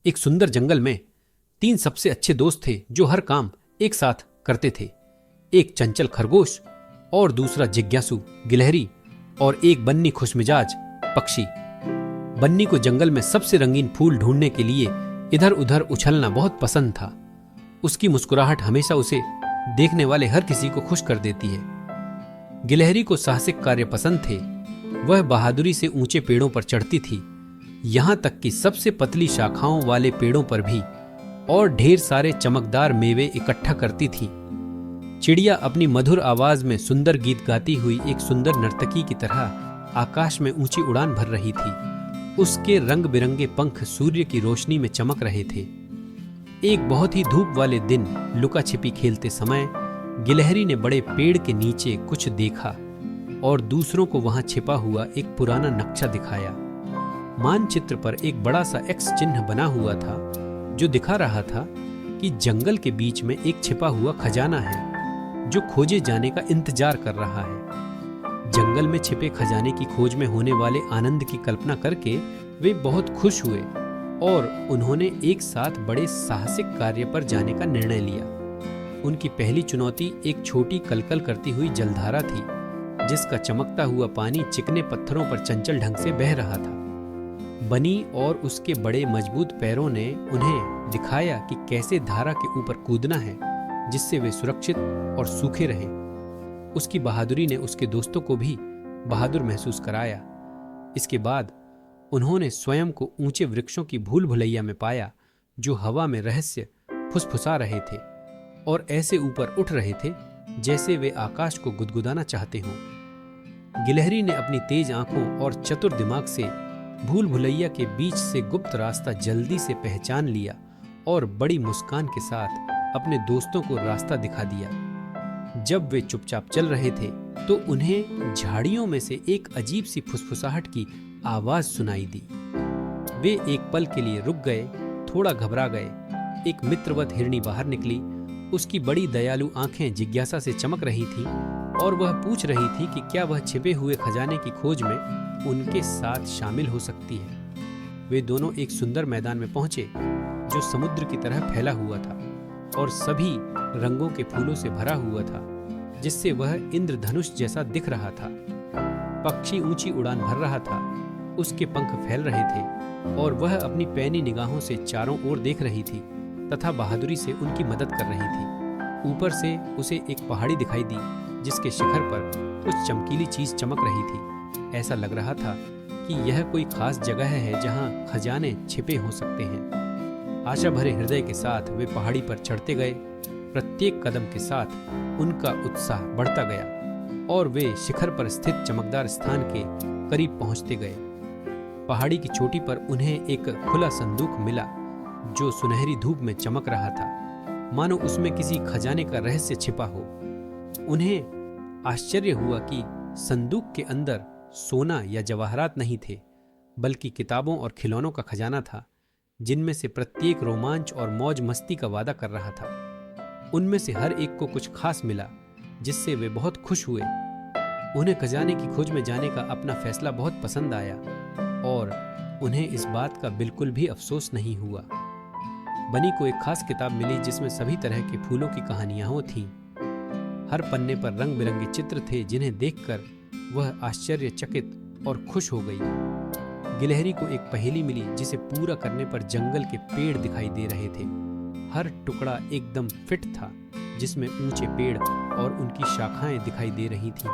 एक सुंदर जंगल में 3 सबसे अच्छे दोस्त थे जो हर काम एक साथ करते थे। एक चंचल खरगोश और दूसरा जिज्ञासु गिलहरी और एक बन्नी खुशमिजाज पक्षी। बन्नी को जंगल में सबसे रंगीन फूल ढूंढने के लिए इधर उधर उछलना बहुत पसंद था। उसकी मुस्कुराहट हमेशा उसे देखने वाले हर किसी को खुश कर देती है। गिलहरी को साहसिक कार्य पसंद थे। वह बहादुरी से ऊंचे पेड़ों पर चढ़ती थी, यहां तक कि सबसे पतली शाखाओं वाले पेड़ों पर भी, और ढेर सारे चमकदार मेवे इकट्ठा करती थी। चिड़िया अपनी मधुर आवाज में सुंदर गीत गाती हुई एक सुंदर नर्तकी की तरह आकाश में ऊंची उड़ान भर रही थी। उसके रंग बिरंगे पंख सूर्य की रोशनी में चमक रहे थे। एक बहुत ही धूप वाले दिन लुका छिपी खेलते समय गिलहरी ने बड़े पेड़ के नीचे कुछ देखा और दूसरों को वहां छिपा हुआ एक पुराना नक्शा दिखाया। मानचित्र पर एक बड़ा सा एक्स चिन्ह बना हुआ था जो दिखा रहा था कि जंगल के बीच में एक छिपा हुआ खजाना है जो खोजे जाने का इंतजार कर रहा है। जंगल में छिपे खजाने की खोज में होने वाले आनंद की कल्पना करके वे बहुत खुश हुए और उन्होंने एक साथ बड़े साहसिक कार्य पर जाने का निर्णय लिया। उनकी पहली चुनौती एक छोटी कलकल करती हुई जलधारा थी जिसका चमकता हुआ पानी चिकने पत्थरों पर चंचल ढंग से बह रहा था। बनी और उसके बड़े मजबूत पैरों ने उन्हें दिखाया कि कैसे धारा के ऊपर कूदना है जिससे वे सुरक्षित और सूखे रहें। उसकी बहादुरी ने उसके दोस्तों को भी बहादुर महसूस कराया। इसके बाद उन्होंने स्वयं को ऊंचे वृक्षों की भूल भुलैया में पाया जो हवा में रहस्य फुसफुसा रहे थे और ऐसे ऊपर उठ रहे थे जैसे वे आकाश को गुदगुदाना चाहते हों। गिलहरी ने अपनी तेज आंखों और चतुर दिमाग से भूल भुलैया के बीच से गुप्त रास्ता जल्दी से पहचान लिया और बड़ी मुस्कान के साथ अपने दोस्तों को रास्ता दिखा दिया। जब वे चुपचाप चल रहे थे तो उन्हें झाड़ियों में से एक अजीब सी फुसफुसाहट की आवाज सुनाई दी। वे एक पल के लिए रुक गए, थोड़ा घबरा गए। एक मित्रवत हिरनी बाहर निकली। उसकी बड़ी दयालु आंखें जिज्ञासा से चमक रही थीं और वह पूछ रही थी कि क्या वह छिपे हुए खजाने की खोज में उनके साथ शामिल हो सकती है। वे दोनों एक सुंदर मैदान में पहुंचे जो समुद्र की तरह फैला हुआ था और सभी रंगों के फूलों से भरा हुआ था जिससे वह इंद्रधनुष जैसा दिख रहा था। पक्षी ऊंची उड़ान भर रहा था, उसके पंख फैल रहे थे और वह अपनी पैनी निगाहों से चारों ओर देख रही थी तथा बहादुरी से उनकी मदद कर रही थी। ऊपर से उसे एक पहाड़ी दिखाई दी जिसके शिखर पर कुछ चमकीली चीज चमक रही थी। ऐसा लग रहा था कि यह कोई खास जगह है जहां खजाने छिपे हो सकते हैं। आशा भरे हृदय के साथ वे पहाड़ी पर चढ़ते गए। प्रत्येक कदम के साथ उनका उत्साह बढ़ता गया और वे शिखर पर स्थित चमकदार स्थान के करीब पहुंचते गए। पहाड़ी की चोटी पर उन्हें एक खुला संदूक मिला जो सुनहरी धूप में चमक रहा था, मानो उसमें किसी खजाने का रहस्य छिपा हो। उन्हें आश्चर्य हुआ कि संदूक के अंदर सोना या जवाहरात नहीं थे, बल्कि किताबों और खिलौनों का खजाना था जिनमें से प्रत्येक रोमांच और मौज मस्ती का वादा कर रहा था। उनमें से हर एक को कुछ खास मिला जिससे वे बहुत खुश हुए। उन्हें खजाने की खोज में जाने का अपना फैसला बहुत पसंद आया और उन्हें इस बात का बिल्कुल भी अफसोस नहीं हुआ। बनी को एक खास किताब मिली जिसमें सभी तरह के फूलों की कहानियां थीं। हर पन्ने पर रंग बिरंगे चित्र थे जिन्हें देखकर वह आश्चर्यचकित और खुश हो गई। गिलहरी को एक पहेली मिली जिसे पूरा करने पर जंगल के पेड़ दिखाई दे रहे थे। हर टुकड़ा एकदम फिट था जिसमें ऊंचे पेड़ और उनकी शाखाएं दिखाई दे रही थीं।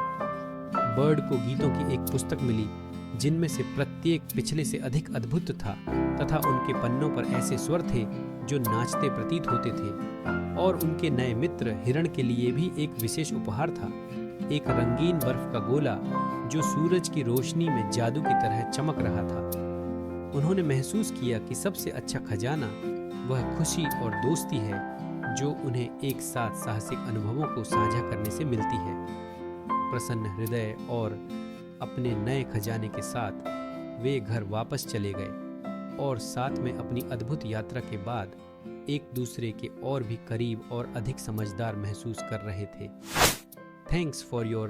बर्ड को गीतों की एक पुस्तक मिली जिनमें से प्रत्येक पिछले से अधिक अद्भुत था तथा उनके पन्नों पर ऐसे स्वर थे जो नाचते प्रतीत होते थे। और उनके नए मित्र हिरण के लिए भी एक विशेष उपहार था, एक रंगीन बर्फ का गोला जो सूरज की रोशनी में जादू की तरह चमक रहा था। उन्होंने महसूस किया कि सबसे अच्छा खजाना वह खुशी और दोस्ती है जो उन्हें एक साथ साहसिक अनुभवों को साझा करने से मिलती है। प्रसन्न हृदय और अपने नए खजाने के साथ वे घर वापस चले गए और साथ में अपनी अद्भुत यात्रा के बाद एक दूसरे के और भी करीब और अधिक समझदार महसूस कर रहे थे। Thanks for your